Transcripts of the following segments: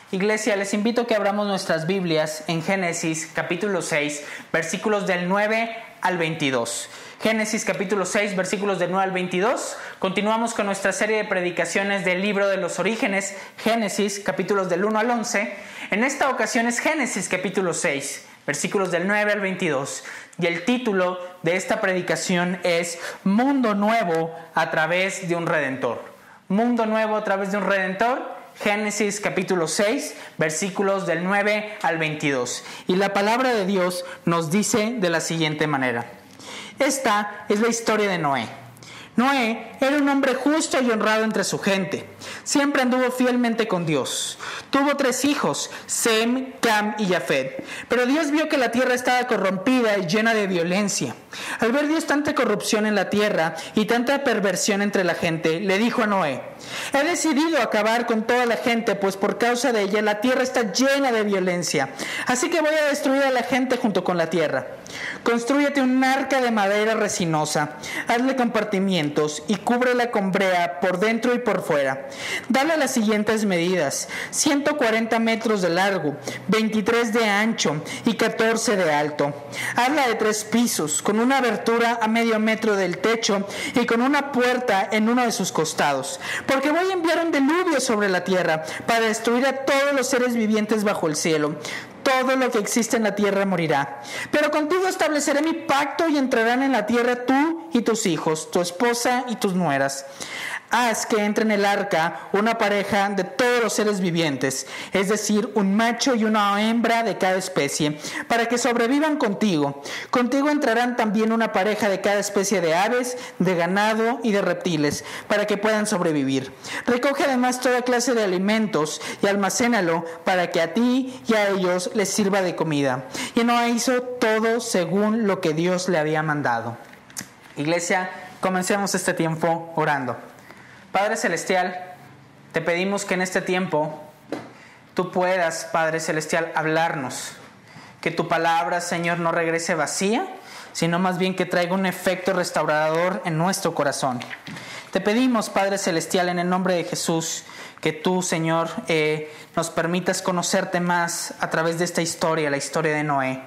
Iglesia, les invito a que abramos nuestras Biblias en Génesis capítulo 6, versículos del 9 al 22. Génesis capítulo 6, versículos del 9 al 22. Continuamos con nuestra serie de predicaciones del libro de los orígenes, Génesis capítulos del 1 al 11. En esta ocasión es Génesis capítulo 6, versículos del 9 al 22. Y el título de esta predicación es Mundo Nuevo a través de un Redentor. Mundo Nuevo a través de un Redentor. Génesis capítulo 6, versículos del 9 al 22. Y la palabra de Dios nos dice de la siguiente manera. Esta es la historia de Noé. Noé era un hombre justo y honrado entre su gente. Siempre anduvo fielmente con Dios. Tuvo 3 hijos, Sem, Cam y Jafet. Pero Dios vio que la tierra estaba corrompida y llena de violencia. Al ver Dios tanta corrupción en la tierra y tanta perversión entre la gente, le dijo a Noé: he decidido acabar con toda la gente, pues por causa de ella la tierra está llena de violencia. Así que voy a destruir a la gente junto con la tierra. Constrúyete un arca de madera resinosa, hazle compartimientos y cúbrela con brea por dentro y por fuera. Dale las siguientes medidas: 140 metros de largo, 23 de ancho y 14 de alto. Hazla de 3 pisos, con una abertura a medio metro del techo y con una puerta en uno de sus costados. Porque voy a enviar un diluvio sobre la tierra para destruir a todos los seres vivientes bajo el cielo. Todo lo que existe en la tierra morirá. Pero contigo estableceré mi pacto y entrarán en la tierra tú y tus hijos, tu esposa y tus nueras. Haz que entre en el arca una pareja de todos los seres vivientes, es decir, un macho y una hembra de cada especie, para que sobrevivan contigo. Contigo entrarán también una pareja de cada especie de aves, de ganado y de reptiles, para que puedan sobrevivir. Recoge además toda clase de alimentos y almacénalo para que a ti y a ellos les sirva de comida. Y Noé hizo todo según lo que Dios le había mandado. Iglesia, comencemos este tiempo orando. Padre Celestial, te pedimos que en este tiempo tú puedas, Padre Celestial, hablarnos. Que tu palabra, Señor, no regrese vacía, sino más bien que traiga un efecto restaurador en nuestro corazón. Te pedimos, Padre Celestial, en el nombre de Jesús, que tú, Señor, nos permitas conocerte más a través de esta historia, la historia de Noé.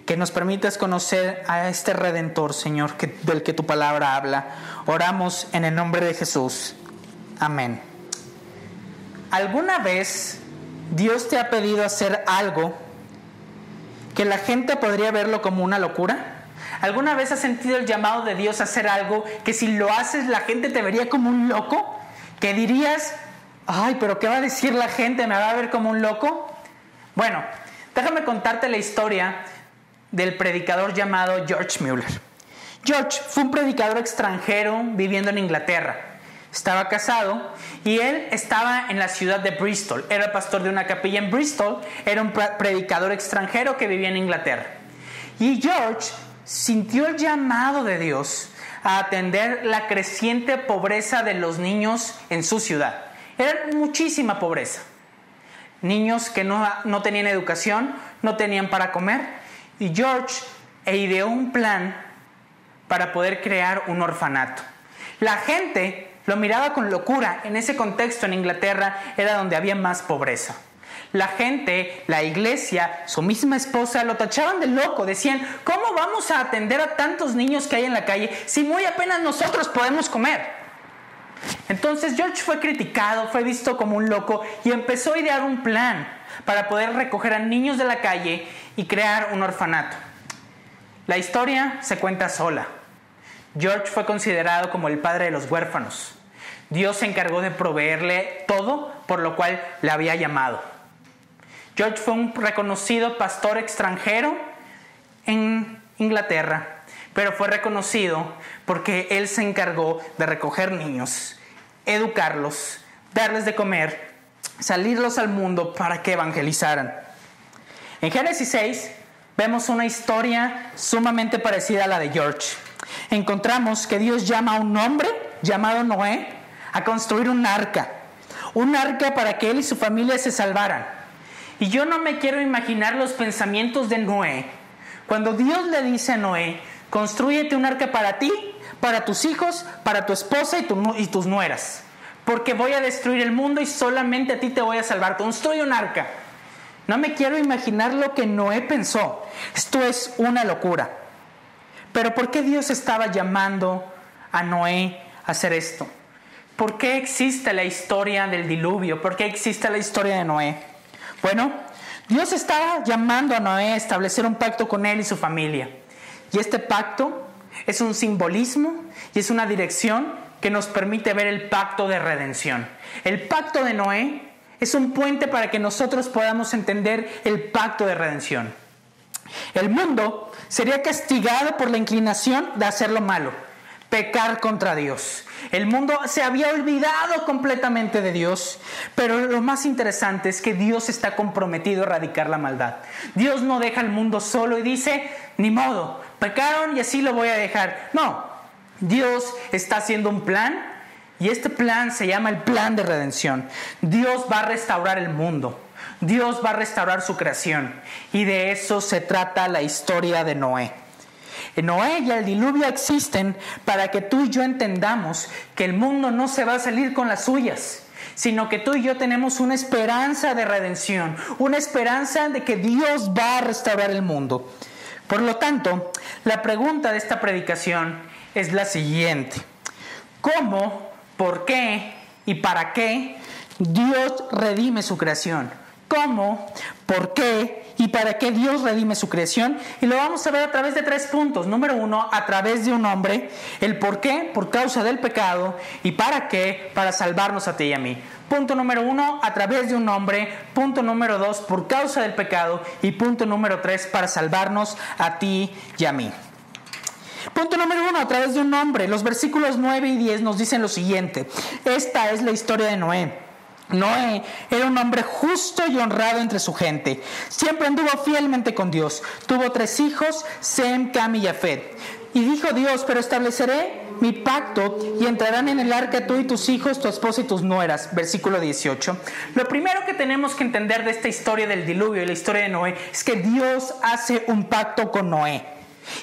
Que nos permitas conocer a este Redentor, Señor, del que tu palabra habla. Oramos en el nombre de Jesús. Amén. ¿Alguna vez Dios te ha pedido hacer algo que la gente podría verlo como una locura? ¿Alguna vez has sentido el llamado de Dios a hacer algo que si lo haces la gente te vería como un loco? ¿Que dirías, ay, pero qué va a decir la gente? ¿Me va a ver como un loco? Bueno, déjame contarte la historia del predicador llamado George Mueller. George fue un predicador extranjero viviendo en Inglaterra. Estaba casado y él estaba en la ciudad de Bristol. Era pastor de una capilla en Bristol. Era un predicador extranjero que vivía en Inglaterra. Y George sintió el llamado de Dios a atender la creciente pobreza de los niños en su ciudad. Era muchísima pobreza. Niños que no tenían educación, no tenían para comer. Y George ideó un plan para poder crear un orfanato. La gente lo miraba con locura. En ese contexto en Inglaterra era donde había más pobreza. La gente, la iglesia, su misma esposa lo tachaban de loco. Decían, ¿cómo vamos a atender a tantos niños que hay en la calle si muy apenas nosotros podemos comer? Entonces George fue criticado, fue visto como un loco y empezó a idear un plan para poder recoger a niños de la calle y crear un orfanato. La historia se cuenta sola. George fue considerado como el padre de los huérfanos. Dios se encargó de proveerle todo por lo cual le había llamado. George fue un reconocido pastor extranjero en Inglaterra, pero fue reconocido porque él se encargó de recoger niños, educarlos, darles de comer, salirlos al mundo para que evangelizaran. En Génesis 6 vemos una historia sumamente parecida a la de George. Encontramos que Dios llama a un hombre llamado Noé a construir un arca para que él y su familia se salvaran. Y yo no me quiero imaginar los pensamientos de Noé cuando Dios le dice a Noé: constrúyete un arca para ti, para tus hijos, para tu esposa y tus nueras. porque voy a destruir el mundo y solamente a ti te voy a salvar. Construye un arca. No me quiero imaginar lo que Noé pensó. Esto es una locura. Pero ¿por qué Dios estaba llamando a Noé a hacer esto? ¿Por qué existe la historia del diluvio? ¿Por qué existe la historia de Noé? Bueno, Dios estaba llamando a Noé a establecer un pacto con él y su familia. Y este pacto es un simbolismo y es una dirección que nos permite ver el pacto de redención. El pacto de Noé es un puente para que nosotros podamos entender el pacto de redención. El mundo sería castigado por la inclinación de hacer lo malo, pecar contra Dios. El mundo se había olvidado completamente de Dios, pero lo más interesante es que Dios está comprometido a erradicar la maldad. Dios no deja al mundo solo y dice, ni modo, pecaron y así lo voy a dejar. No, Dios está haciendo un plan y este plan se llama el plan de redención. Dios va a restaurar el mundo. Dios va a restaurar su creación y de eso se trata la historia de Noé. Noé y el diluvio existen para que tú y yo entendamos que el mundo no se va a salir con las suyas, sino que tú y yo tenemos una esperanza de redención, una esperanza de que Dios va a restaurar el mundo. Por lo tanto, la pregunta de esta predicación es la siguiente: ¿cómo, por qué y para qué Dios redime su creación? ¿Cómo, por qué y para qué Dios redime su creación? Y lo vamos a ver a través de 3 puntos. Número 1, a través de un hombre. El por qué, por causa del pecado. Y para qué, para salvarnos a ti y a mí. Punto número 1, a través de un hombre. Punto número 2, por causa del pecado. Y punto número 3, para salvarnos a ti y a mí. Punto número 1, a través de un hombre. Los versículos 9 y 10 nos dicen lo siguiente. Esta es la historia de Noé. Noé era un hombre justo y honrado entre su gente. Siempre anduvo fielmente con Dios. Tuvo 3 hijos, Sem, Cam y Jafet. Y dijo Dios, pero estableceré mi pacto y entrarán en el arca tú y tus hijos, tu esposa y tus nueras. Versículo 18. Lo primero que tenemos que entender de esta historia del diluvio y la historia de Noé es que Dios hace un pacto con Noé.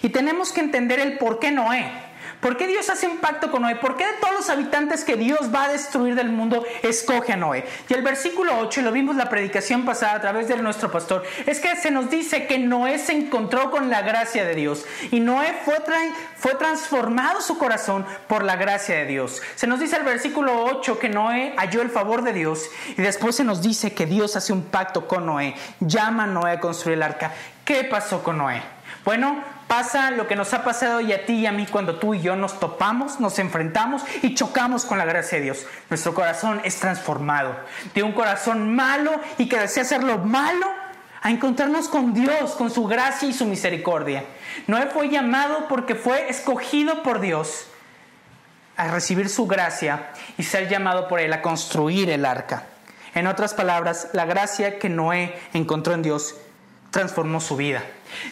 Y tenemos que entender el por qué Noé. ¿Por qué Dios hace un pacto con Noé? ¿Por qué de todos los habitantes que Dios va a destruir del mundo, escoge a Noé? Y el versículo 8, y lo vimos la predicación pasada a través de nuestro pastor, es que se nos dice que Noé se encontró con la gracia de Dios. Y Noé fue transformado su corazón por la gracia de Dios. Se nos dice el versículo 8 que Noé halló el favor de Dios. Y después se nos dice que Dios hace un pacto con Noé. Llama a Noé a construir el arca. ¿Qué pasó con Noé? Bueno, pasa lo que nos ha pasado y a ti y a mí cuando tú y yo nos topamos, nos enfrentamos y chocamos con la gracia de Dios. Nuestro corazón es transformado de un corazón malo y que desea hacer lo malo a encontrarnos con Dios, con su gracia y su misericordia. Noé fue llamado porque fue escogido por Dios a recibir su gracia y ser llamado por Él a construir el arca. En otras palabras, la gracia que Noé encontró en Dios transformó su vida.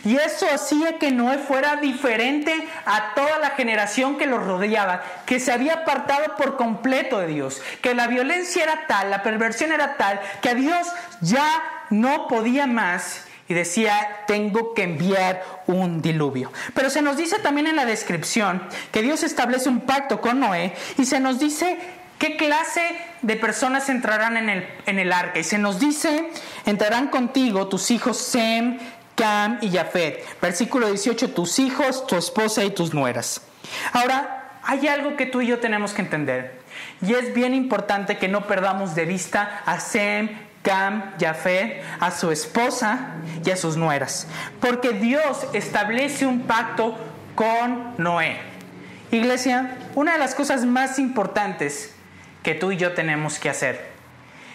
Y eso hacía que Noé fuera diferente a toda la generación que lo rodeaba, que se había apartado por completo de Dios, que la violencia era tal, la perversión era tal, que a Dios ya no podía más y decía, tengo que enviar un diluvio. Pero se nos dice también en la descripción que Dios establece un pacto con Noé y se nos dice qué clase de personas entrarán en el arca. Y se nos dice, entrarán contigo tus hijos Sem, Cam y Jafet. Versículo 18, tus hijos, tu esposa y tus nueras. Ahora, hay algo que tú y yo tenemos que entender. Y es bien importante que no perdamos de vista a Sem, Cam, Jafet, a su esposa y a sus nueras. Porque Dios establece un pacto con Noé. Iglesia, una de las cosas más importantes que tú y yo tenemos que hacer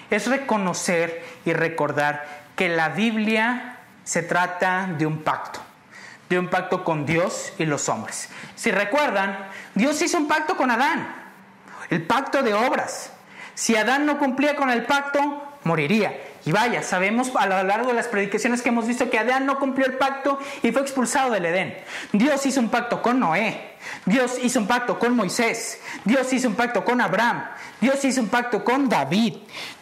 es reconocer y recordar que la Biblia se trata de un pacto con Dios y los hombres. Si recuerdan, Dios hizo un pacto con Adán, el pacto de obras. Si Adán no cumplía con el pacto, moriría. Y vaya, sabemos a lo largo de las predicaciones que hemos visto que Adán no cumplió el pacto y fue expulsado del Edén. Dios hizo un pacto con Noé. Dios hizo un pacto con Moisés. Dios hizo un pacto con Abraham. Dios hizo un pacto con David.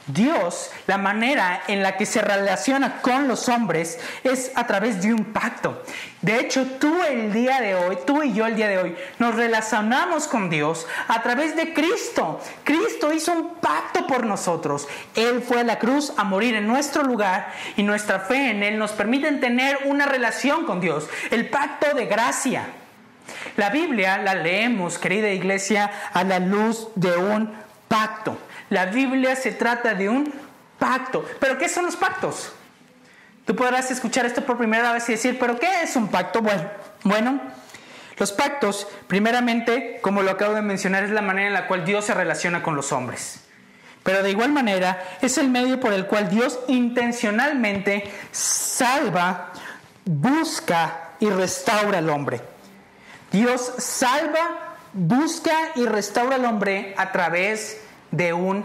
Dios, la manera en la que se relaciona con los hombres es a través de un pacto. De hecho, tú y yo el día de hoy, nos relacionamos con Dios a través de Cristo. Cristo hizo un pacto por nosotros. Él fue a la cruz a morir en nuestro lugar y nuestra fe en Él nos permite tener una relación con Dios. El pacto de gracia. La Biblia la leemos, querida iglesia, a la luz de un pacto. La Biblia se trata de un pacto. ¿Pero qué son los pactos? Tú podrás escuchar esto por primera vez y decir, ¿pero qué es un pacto? Bueno, los pactos, primeramente, como lo acabo de mencionar, es la manera en la cual Dios se relaciona con los hombres. Pero de igual manera, es el medio por el cual Dios intencionalmente salva, busca y restaura al hombre. Dios salva, busca y restaura al hombre a través de un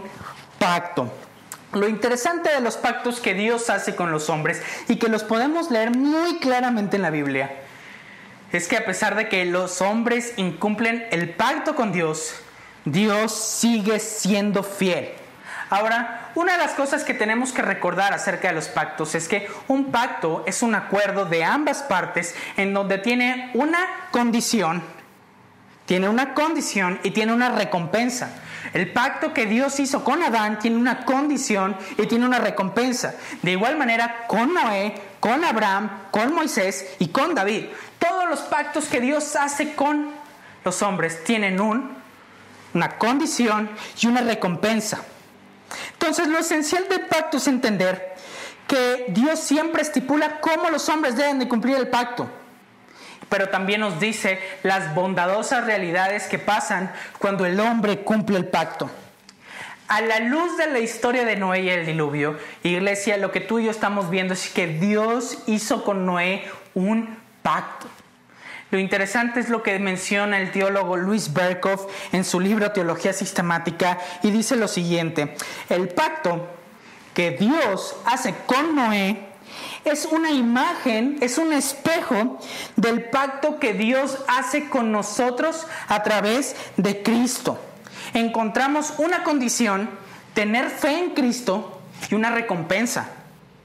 pacto. Lo interesante de los pactos que Dios hace con los hombres y que los podemos leer muy claramente en la Biblia es que a pesar de que los hombres incumplen el pacto con Dios, Dios sigue siendo fiel. Ahora, una de las cosas que tenemos que recordar acerca de los pactos es que un pacto es un acuerdo de ambas partes en donde tiene una condición y tiene una recompensa. El pacto que Dios hizo con Adán tiene una condición y tiene una recompensa. De igual manera con Noé, con Abraham, con Moisés y con David. Todos los pactos que Dios hace con los hombres tienen una condición y una recompensa. Entonces, lo esencial del pacto es entender que Dios siempre estipula cómo los hombres deben de cumplir el pacto. Pero también nos dice las bondadosas realidades que pasan cuando el hombre cumple el pacto. A la luz de la historia de Noé y el diluvio, iglesia, lo que tú y yo estamos viendo es que Dios hizo con Noé un pacto. Lo interesante es lo que menciona el teólogo Louis Berkhof en su libro Teología Sistemática y dice lo siguiente: el pacto que Dios hace con Noé es una imagen, es un espejo del pacto que Dios hace con nosotros a través de Cristo. Encontramos una condición, tener fe en Cristo, y una recompensa,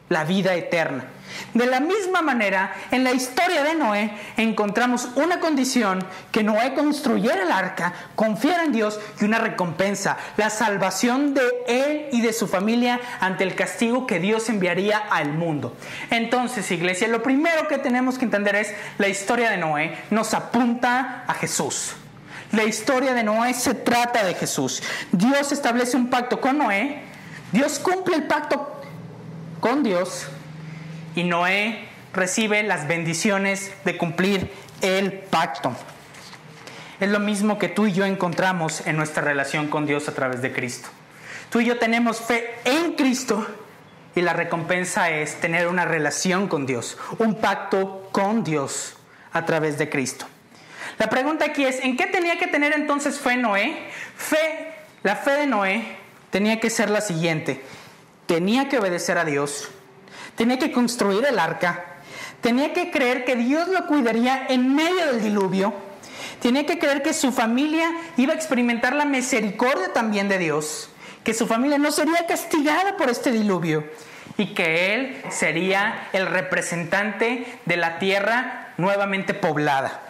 la vida eterna. De la misma manera, en la historia de Noé encontramos una condición, que Noé construyera el arca, confiara en Dios, y una recompensa, la salvación de él y de su familia ante el castigo que Dios enviaría al mundo. Entonces, iglesia, lo primero que tenemos que entender es la historia de Noé nos apunta a Jesús. La historia de Noé se trata de Jesús. Dios establece un pacto con Noé, Dios cumple el pacto con Dios, y Noé recibe las bendiciones de cumplir el pacto. Es lo mismo que tú y yo encontramos en nuestra relación con Dios a través de Cristo. Tú y yo tenemos fe en Cristo y la recompensa es tener una relación con Dios, un pacto con Dios a través de Cristo. La pregunta aquí es, ¿en qué tenía que tener entonces fe Noé? La fe de Noé tenía que ser la siguiente: tenía que obedecer a Dios, tenía que construir el arca, tenía que creer que Dios lo cuidaría en medio del diluvio, tenía que creer que su familia iba a experimentar la misericordia también de Dios, que su familia no sería castigada por este diluvio y que él sería el representante de la tierra nuevamente poblada.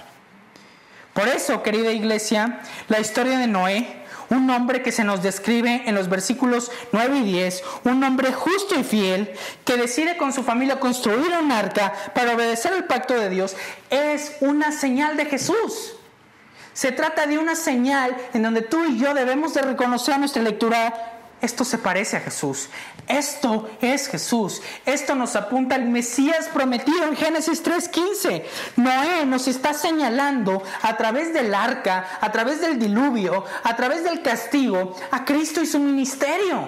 Por eso, querida iglesia, la historia de Noé, un hombre que se nos describe en los versículos 9 y 10, un hombre justo y fiel que decide con su familia construir un arca para obedecer el pacto de Dios, es una señal de Jesús. Se trata de una señal en donde tú y yo debemos de reconocer a nuestra lectura: esto se parece a Jesús, esto es Jesús, esto nos apunta al Mesías prometido en Génesis 3:15. Noé nos está señalando a través del arca, a través del diluvio, a través del castigo, a Cristo y su ministerio,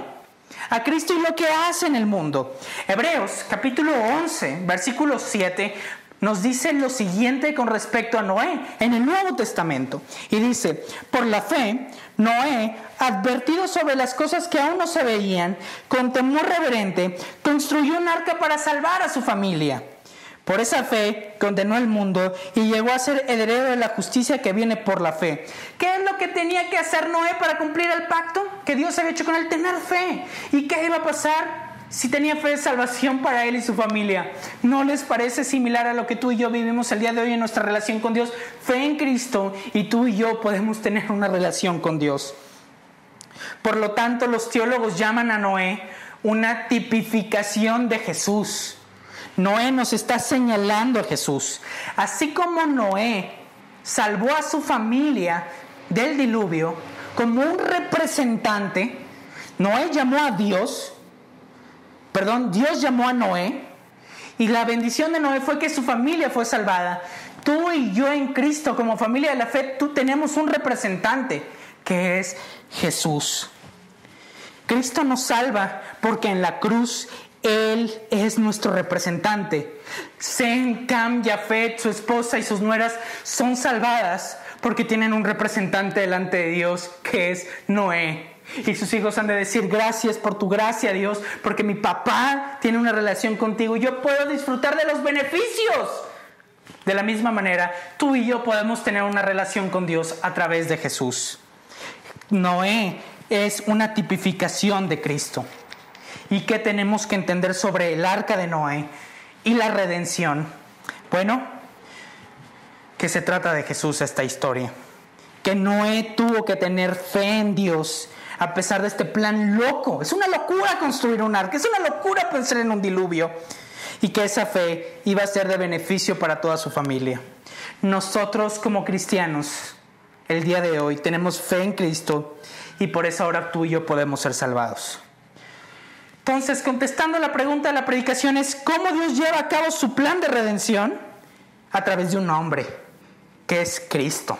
a Cristo y lo que hace en el mundo. Hebreos capítulo 11, versículo 7 nos dice lo siguiente con respecto a Noé en el Nuevo Testamento. Y dice: por la fe, Noé, advertido sobre las cosas que aún no se veían, con temor reverente, construyó un arca para salvar a su familia. Por esa fe condenó el mundo y llegó a ser heredero de la justicia que viene por la fe. ¿Qué es lo que tenía que hacer Noé para cumplir el pacto que Dios había hecho con él? Tener fe. ¿Y qué iba a pasar si tenía fe de salvación para él y su familia? ¿No les parece similar a lo que tú y yo vivimos el día de hoy en nuestra relación con Dios? Fe en Cristo, y tú y yo podemos tener una relación con Dios. Por lo tanto, los teólogos llaman a Noé una tipificación de Jesús. Noé nos está señalando a Jesús. Así como Noé salvó a su familia del diluvio como un representante, Dios llamó a Noé, y la bendición de Noé fue que su familia fue salvada. Tú y yo en Cristo, como familia de la fe, tenemos un representante que es Jesús. Cristo nos salva porque en la cruz Él es nuestro representante. Sem, Cam, Jafet, su esposa y sus nueras son salvadas porque tienen un representante delante de Dios que es Noé. Y sus hijos han de decir: gracias por tu gracia, Dios, porque mi papá tiene una relación contigo y yo puedo disfrutar de los beneficios. De la misma manera, tú y yo podemos tener una relación con Dios a través de Jesús. Noé es una tipificación de Cristo. ¿Y qué tenemos que entender sobre el arca de Noé y la redención? Bueno, que se trata de Jesús esta historia. Que Noé tuvo que tener fe en Dios a pesar de este plan loco. Es una locura construir un arca, es una locura pensar en un diluvio. Y que esa fe iba a ser de beneficio para toda su familia. Nosotros como cristianos, el día de hoy, tenemos fe en Cristo y por eso ahora tú y yo podemos ser salvados. Entonces, contestando la pregunta de la predicación es: ¿cómo Dios lleva a cabo su plan de redención? A través de un hombre, que es Cristo.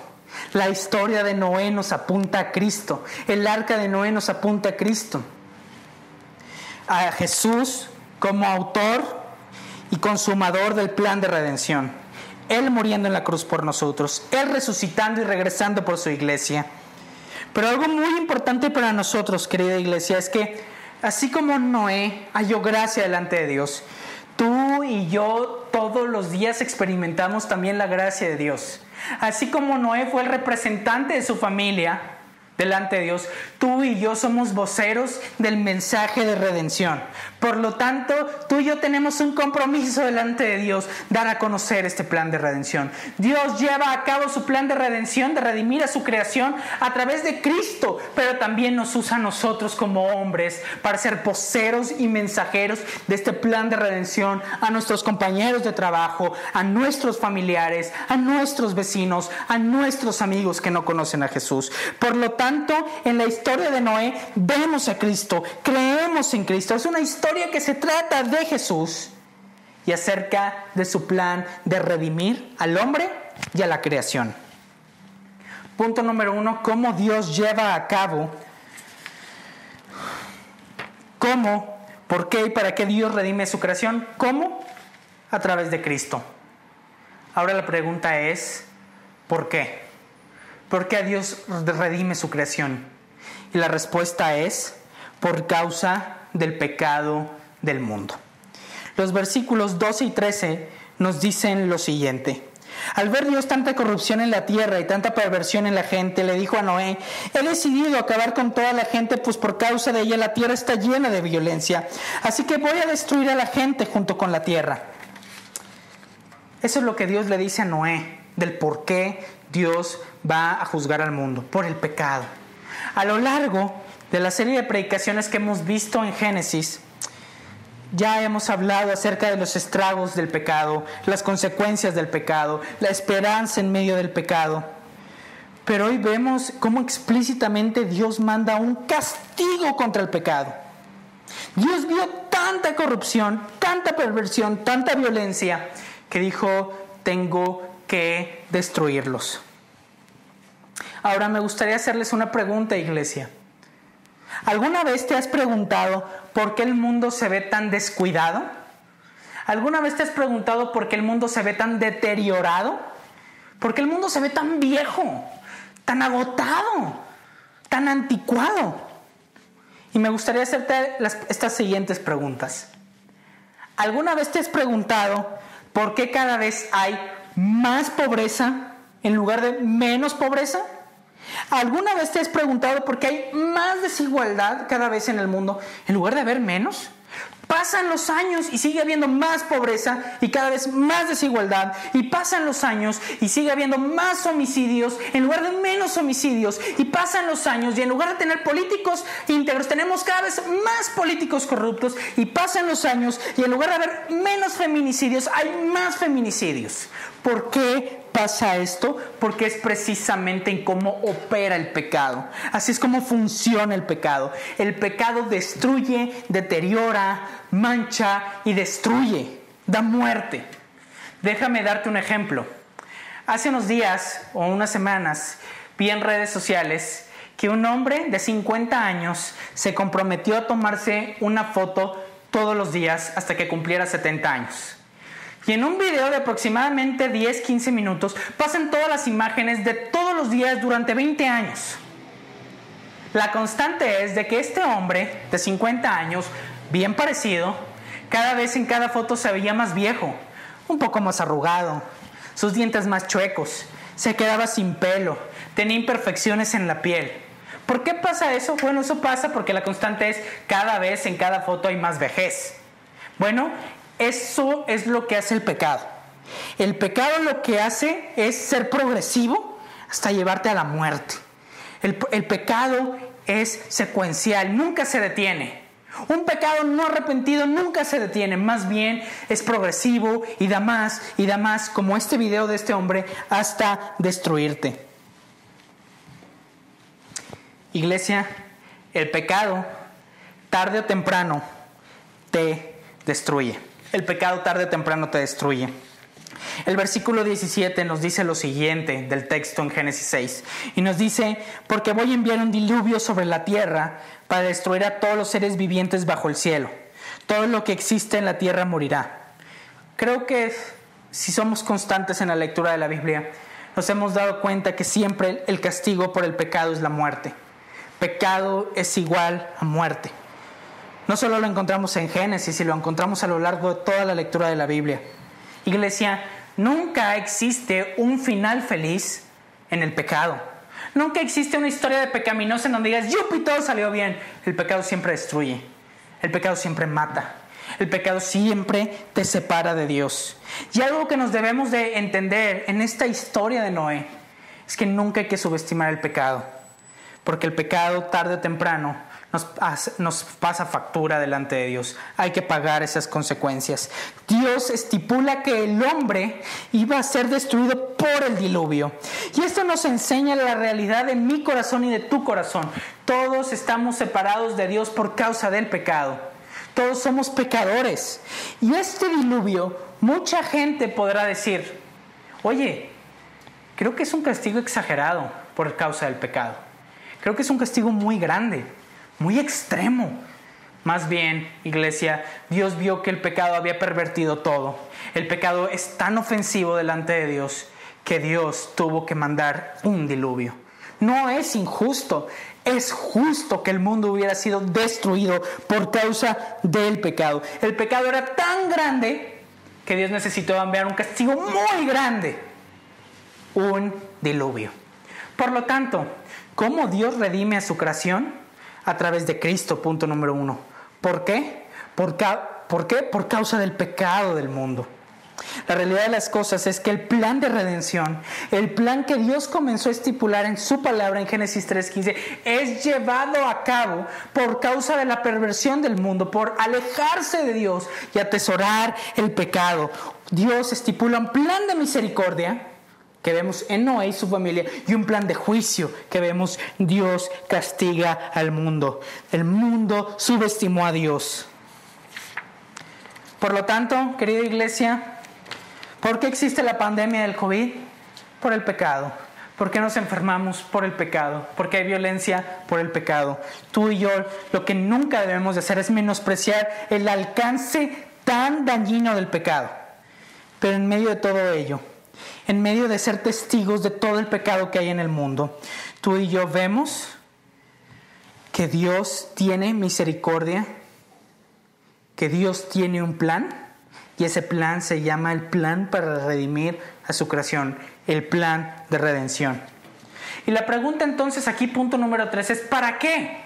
La historia de Noé nos apunta a Cristo. El arca de Noé nos apunta a Cristo. A Jesús como autor y consumador del plan de redención. Él muriendo en la cruz por nosotros. Él resucitando y regresando por su iglesia. Pero algo muy importante para nosotros, querida iglesia, es que así como Noé halló gracia delante de Dios, tú y yo todos los días experimentamos también la gracia de Dios. Así como Noé fue el representante de su familia delante de Dios, tú y yo somos voceros del mensaje de redención. Por lo tanto, tú y yo tenemos un compromiso delante de Dios, dar a conocer este plan de redención. Dios lleva a cabo su plan de redención, de redimir a su creación a través de Cristo, pero también nos usa a nosotros como hombres para ser voceros y mensajeros de este plan de redención a nuestros compañeros de trabajo, a nuestros familiares, a nuestros vecinos, a nuestros amigos que no conocen a Jesús. Por lo tanto, en la historia de Noé vemos a Cristo, creemos en Cristo. Es una historia que se trata de Jesús y acerca de su plan de redimir al hombre y a la creación. Punto número 1, cómo Dios lleva a cabo, cómo, por qué y para qué Dios redime su creación. ¿Cómo? A través de Cristo. Ahora la pregunta es, ¿por qué? ¿Por qué Dios redime su creación? Y la respuesta es: por causa del pecado del mundo. Los versículos 12 y 13 nos dicen lo siguiente: al ver Dios tanta corrupción en la tierra y tanta perversión en la gente, le dijo a Noé: he decidido acabar con toda la gente, pues por causa de ella la tierra está llena de violencia. Así que voy a destruir a la gente junto con la tierra. Eso es lo que Dios le dice a Noé, del por qué Dios va a juzgar al mundo: por el pecado. A lo largo de la serie de predicaciones que hemos visto en Génesis, ya hemos hablado acerca de los estragos del pecado, las consecuencias del pecado, la esperanza en medio del pecado. Pero hoy vemos cómo explícitamente Dios manda un castigo contra el pecado. Dios vio tanta corrupción, tanta perversión, tanta violencia, que dijo: tengo que destruirlos. Ahora me gustaría hacerles una pregunta, iglesia. ¿Alguna vez te has preguntado por qué el mundo se ve tan descuidado? ¿Alguna vez te has preguntado por qué el mundo se ve tan deteriorado? ¿Por qué el mundo se ve tan viejo, tan agotado, tan anticuado? Y me gustaría hacerte estas siguientes preguntas. ¿Alguna vez te has preguntado ¿Por qué cada vez hay más pobreza en lugar de menos pobreza? ¿Alguna vez te has preguntado por qué hay más desigualdad cada vez en el mundo en lugar de haber menos? Pasan los años y sigue habiendo más pobreza y cada vez más desigualdad. Y pasan los años y sigue habiendo más homicidios en lugar de menos homicidios. Y pasan los años y en lugar de tener políticos íntegros, tenemos cada vez más políticos corruptos. Y pasan los años y en lugar de haber menos feminicidios, hay más feminicidios. ¿Por qué pasa esto? Porque es precisamente en cómo opera el pecado. Así es como funciona el pecado. El pecado destruye, deteriora, mancha y destruye, da muerte. Déjame darte un ejemplo. Hace unos días o unas semanas vi en redes sociales que un hombre de 50 años se comprometió a tomarse una foto todos los días hasta que cumpliera 70 años. Y en un video de aproximadamente 10-15 minutos pasan todas las imágenes de todos los días durante 20 años. La constante es de que este hombre de 50 años, bien parecido, cada vez en cada foto se veía más viejo, un poco más arrugado, sus dientes más chuecos, se quedaba sin pelo, tenía imperfecciones en la piel. ¿Por qué pasa eso? Bueno, eso pasa porque la constante es cada vez en cada foto hay más vejez. Bueno, eso es lo que hace el pecado. El pecado lo que hace es ser progresivo hasta llevarte a la muerte. El pecado es secuencial, nunca se detiene. Un pecado no arrepentido nunca se detiene, más bien es progresivo y da más, como este video de este hombre, hasta destruirte. Iglesia, el pecado tarde o temprano te destruye. El pecado tarde o temprano te destruye. El versículo 17 nos dice lo siguiente del texto en Génesis 6. Y nos dice, porque voy a enviar un diluvio sobre la tierra para destruir a todos los seres vivientes bajo el cielo. Todo lo que existe en la tierra morirá. Creo que si somos constantes en la lectura de la Biblia, nos hemos dado cuenta que siempre el castigo por el pecado es la muerte. Pecado es igual a muerte. No solo lo encontramos en Génesis, sino lo encontramos a lo largo de toda la lectura de la Biblia. Iglesia, nunca existe un final feliz en el pecado. Nunca existe una historia de pecaminosa en donde digas, ¡yupi! Todo salió bien. El pecado siempre destruye. El pecado siempre mata. El pecado siempre te separa de Dios. Y algo que nos debemos de entender en esta historia de Noé es que nunca hay que subestimar el pecado. Porque el pecado, tarde o temprano, nos pasa factura delante de Dios. Hay que pagar esas consecuencias. Dios estipula que el hombre iba a ser destruido por el diluvio. Y esto nos enseña la realidad de mi corazón y de tu corazón. Todos estamos separados de Dios por causa del pecado. Todos somos pecadores. Y este diluvio, mucha gente podrá decir, oye, creo que es un castigo exagerado por causa del pecado. Creo que es un castigo muy grande, muy extremo. Más bien, iglesia, Dios vio que el pecado había pervertido todo. El pecado es tan ofensivo delante de Dios que Dios tuvo que mandar un diluvio. No es injusto, es justo que el mundo hubiera sido destruido por causa del pecado. El pecado era tan grande que Dios necesitó enviar un castigo muy grande, un diluvio. Por lo tanto, ¿cómo Dios redime a su creación? A través de Cristo, punto número 1. ¿Por qué? ¿Por qué? Por causa del pecado del mundo. La realidad de las cosas es que el plan de redención, el plan que Dios comenzó a estipular en su palabra en Génesis 3:15, es llevado a cabo por causa de la perversión del mundo, por alejarse de Dios y atesorar el pecado. Dios estipula un plan de misericordia que vemos en Noé y su familia, y un plan de juicio que vemos Dios castiga al mundo. El mundo subestimó a Dios. Por lo tanto, querida iglesia, ¿por qué existe la pandemia del COVID? Por el pecado. ¿Por qué nos enfermamos? Por el pecado. ¿Por qué hay violencia? Por el pecado. Tú y yo lo que nunca debemos de hacer es menospreciar el alcance tan dañino del pecado. Pero en medio de todo ello, en medio de ser testigos de todo el pecado que hay en el mundo, tú y yo vemos que Dios tiene misericordia, que Dios tiene un plan Y ese plan se llama el plan para redimir a su creación, el plan de redención. Y la pregunta entonces aquí, punto número 3, es ¿para qué?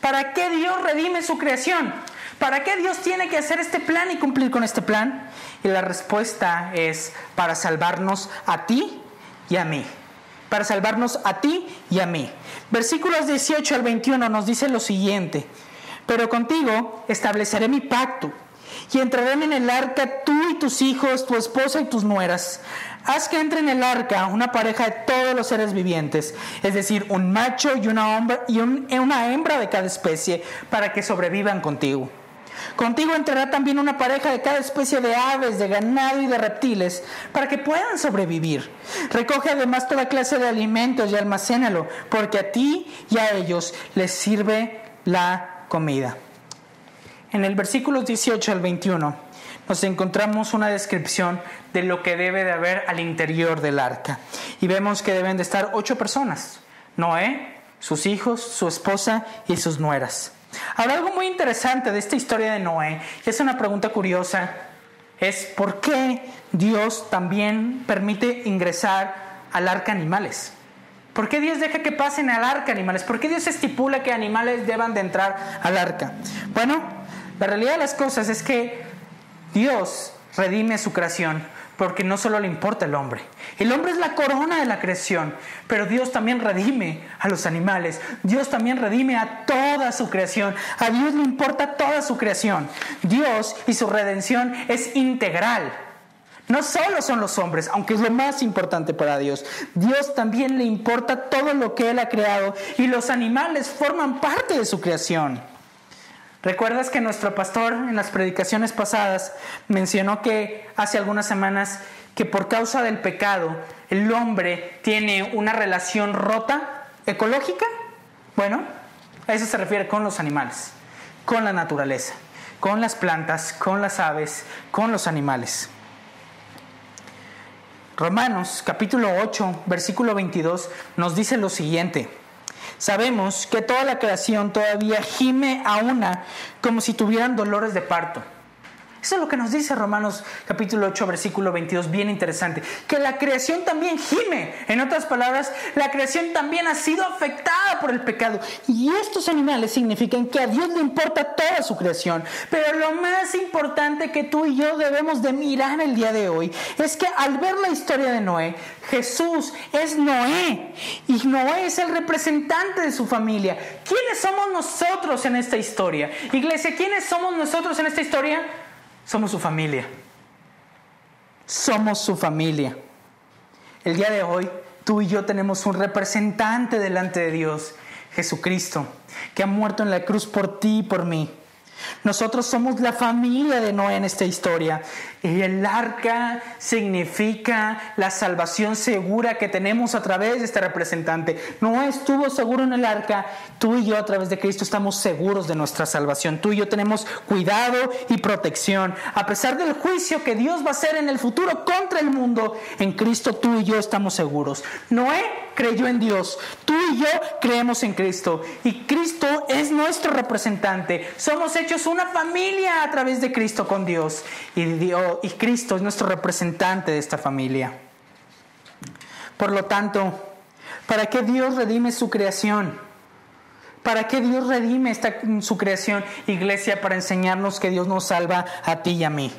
¿Para qué Dios redime su creación? ¿Para qué Dios tiene que hacer este plan y cumplir con este plan? Y la respuesta es para salvarnos a ti y a mí. Para salvarnos a ti y a mí. Versículos 18 al 21 nos dice lo siguiente: pero contigo estableceré mi pacto, y entrarán en el arca tú y tus hijos, tu esposa y tus nueras. Haz que entre en el arca una pareja de todos los seres vivientes, es decir, un macho y una hembra de cada especie, para que sobrevivan contigo. Contigo entrará también una pareja de cada especie de aves, de ganado y de reptiles, para que puedan sobrevivir. Recoge además toda clase de alimentos y almacénalo, porque a ti y a ellos les sirve la comida. En el versículo 18 al 21 nos encontramos una descripción de lo que debe de haber al interior del arca. Y vemos que deben de estar 8 personas: Noé, sus hijos, su esposa y sus nueras. Ahora, algo muy interesante de esta historia de Noé, y es una pregunta curiosa, es ¿por qué Dios también permite ingresar al arca animales? ¿Por qué Dios deja que pasen al arca animales? ¿Por qué Dios estipula que animales deban de entrar al arca? Bueno, la realidad de las cosas es que Dios redime su creación porque no solo le importa el hombre. El hombre es la corona de la creación, pero Dios también redime a los animales. Dios también redime a toda su creación. A Dios le importa toda su creación. Dios y su redención es integral. No solo son los hombres, aunque es lo más importante para Dios. Dios también le importa todo lo que Él ha creado, y los animales forman parte de su creación. ¿Recuerdas que nuestro pastor en las predicaciones pasadas mencionó que hace algunas semanas que por causa del pecado el hombre tiene una relación rota ecológica? Bueno, a eso se refiere con los animales, con la naturaleza, con las plantas, con las aves, con los animales. Romanos capítulo 8, versículo 22 nos dice lo siguiente: sabemos que toda la creación todavía gime a una como si tuvieran dolores de parto. Eso es lo que nos dice Romanos capítulo 8, versículo 22, bien interesante. Que la creación también gime. En otras palabras, la creación también ha sido afectada por el pecado. Y estos animales significan que a Dios le importa toda su creación. Pero lo más importante que tú y yo debemos de mirar el día de hoy es que al ver la historia de Noé, Jesús es Noé. Y Noé es el representante de su familia. ¿Quiénes somos nosotros en esta historia? Iglesia, ¿quiénes somos nosotros en esta historia? Somos su familia. Somos su familia. El día de hoy, tú y yo tenemos un representante delante de Dios, Jesucristo, que ha muerto en la cruz por ti y por mí. Nosotros somos la familia de Noé en esta historia. Y el arca significa la salvación segura que tenemos a través de este representante. Noé estuvo seguro en el arca. Tú y yo a través de Cristo estamos seguros de nuestra salvación. Tú y yo tenemos cuidado y protección. A pesar del juicio que Dios va a hacer en el futuro contra el mundo, en Cristo tú y yo estamos seguros. Noé creyó en Dios. Tú y yo creemos en Cristo. Y Cristo es nuestro representante. Somos hechos una familia a través de Cristo con Dios. Y Cristo es nuestro representante de esta familia. Por lo tanto, ¿para qué Dios redime su creación? ¿Para qué Dios redime su creación, iglesia? Para enseñarnos que Dios nos salva a ti y a mí.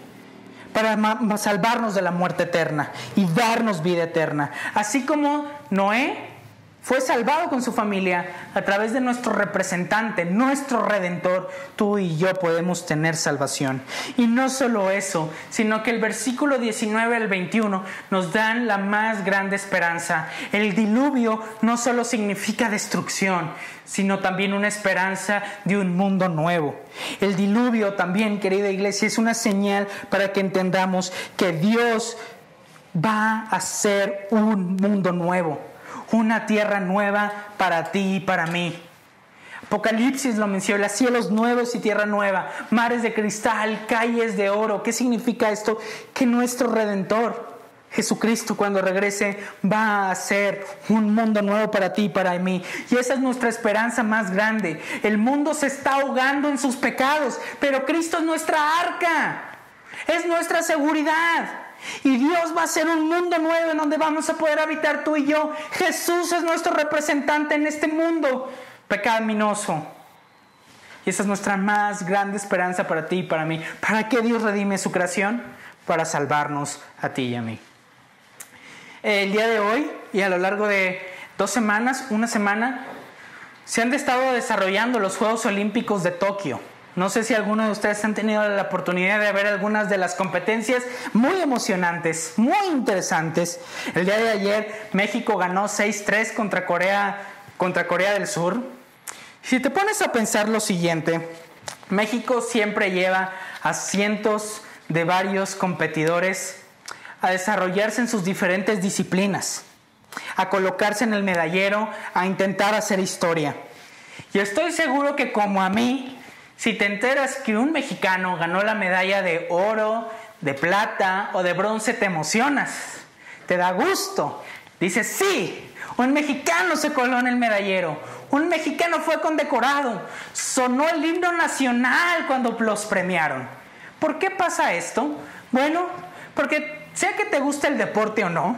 Para salvarnos de la muerte eterna y darnos vida eterna. Así como Noé fue salvado con su familia a través de nuestro representante, nuestro redentor, tú y yo podemos tener salvación. Y no solo eso, sino que el versículo 19 al 21 nos dan la más grande esperanza. El diluvio no solo significa destrucción, sino también una esperanza de un mundo nuevo. El diluvio también, querida iglesia, es una señal para que entendamos que Dios va a hacer un mundo nuevo. Una tierra nueva para ti y para mí. Apocalipsis lo menciona: cielos nuevos y tierra nueva, mares de cristal, calles de oro. ¿Qué significa esto? Que nuestro Redentor, Jesucristo, cuando regrese, va a hacer un mundo nuevo para ti y para mí. Y esa es nuestra esperanza más grande. El mundo se está ahogando en sus pecados, pero Cristo es nuestra arca. Es nuestra seguridad. Y Dios va a hacer un mundo nuevo en donde vamos a poder habitar tú y yo. Jesús es nuestro representante en este mundo pecaminoso. Y esa es nuestra más grande esperanza para ti y para mí. ¿Para qué Dios redime su creación? Para salvarnos a ti y a mí. El día de hoy y a lo largo de 2 semanas, una semana, se han estado desarrollando los Juegos Olímpicos de Tokio. No sé si alguno de ustedes han tenido la oportunidad de ver algunas de las competencias muy emocionantes, muy interesantes. El día de ayer México ganó 6-3 contra Corea del Sur. Si te pones a pensar lo siguiente, México siempre lleva a cientos de varios competidores a desarrollarse en sus diferentes disciplinas, a colocarse en el medallero, a intentar hacer historia. Y estoy seguro que como a mí, si te enteras que un mexicano ganó la medalla de oro, de plata o de bronce, te emocionas, te da gusto. Dices, sí, un mexicano se coló en el medallero, un mexicano fue condecorado, sonó el himno nacional cuando los premiaron. ¿Por qué pasa esto? Bueno, porque sea que te guste el deporte o no,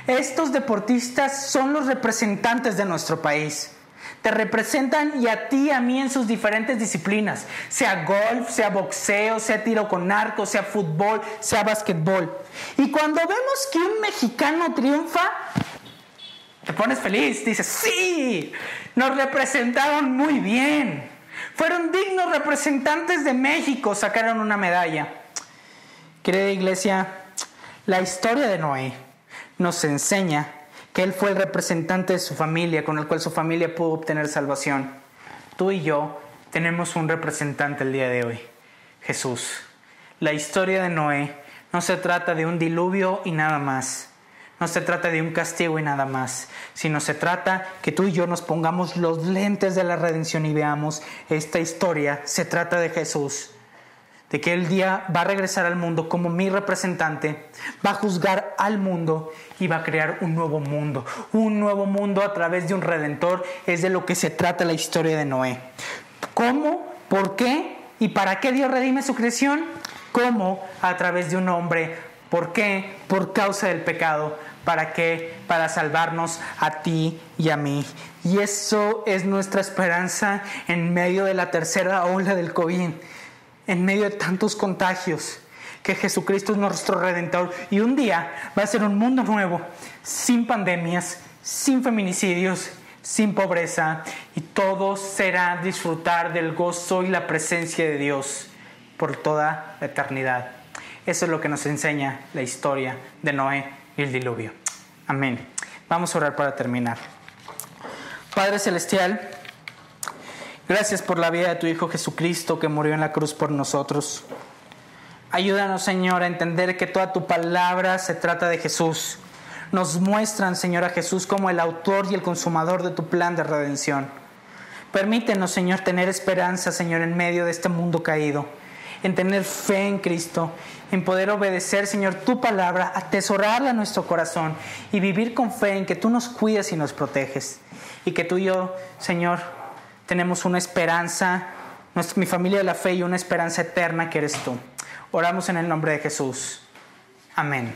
estos deportistas son los representantes de nuestro país. Te representan y a ti y a mí en sus diferentes disciplinas, sea golf, sea boxeo, sea tiro con arco, sea fútbol, sea básquetbol. Y cuando vemos que un mexicano triunfa, te pones feliz, dices, sí, nos representaron muy bien. Fueron dignos representantes de México, sacaron una medalla. Querida iglesia, la historia de Noé nos enseña que él fue el representante de su familia, con el cual su familia pudo obtener salvación. Tú y yo tenemos un representante el día de hoy, Jesús. La historia de Noé no se trata de un diluvio y nada más. No se trata de un castigo y nada más, sino se trata que tú y yo nos pongamos los lentes de la redención y veamos esta historia. Se trata de Jesús, de que el día va a regresar al mundo como mi representante, va a juzgar al mundo y va a crear un nuevo mundo a través de un redentor. Es de lo que se trata la historia de Noé. ¿Cómo? ¿Por qué? ¿Y para qué Dios redime su creación? ¿Cómo? A través de un hombre. ¿Por qué? Por causa del pecado. ¿Para qué? Para salvarnos a ti y a mí. Y eso es nuestra esperanza en medio de la tercera ola del COVID. En medio de tantos contagios, que Jesucristo es nuestro Redentor y un día va a ser un mundo nuevo, sin pandemias, sin feminicidios, sin pobreza, y todo será disfrutar del gozo y la presencia de Dios por toda la eternidad. Eso es lo que nos enseña la historia de Noé y el diluvio. Amén. Vamos a orar para terminar. Padre Celestial, gracias por la vida de tu Hijo Jesucristo que murió en la cruz por nosotros. Ayúdanos, Señor, a entender que toda tu palabra se trata de Jesús. Nos muestran, Señor, a Jesús como el autor y el consumador de tu plan de redención. Permítenos, Señor, tener esperanza, Señor, en medio de este mundo caído. En tener fe en Cristo, en poder obedecer, Señor, tu palabra, atesorarla en nuestro corazón y vivir con fe en que tú nos cuidas y nos proteges. Y que tú y yo, Señor, tenemos una esperanza, mi familia de la fe, y una esperanza eterna que eres tú. Oramos en el nombre de Jesús. Amén.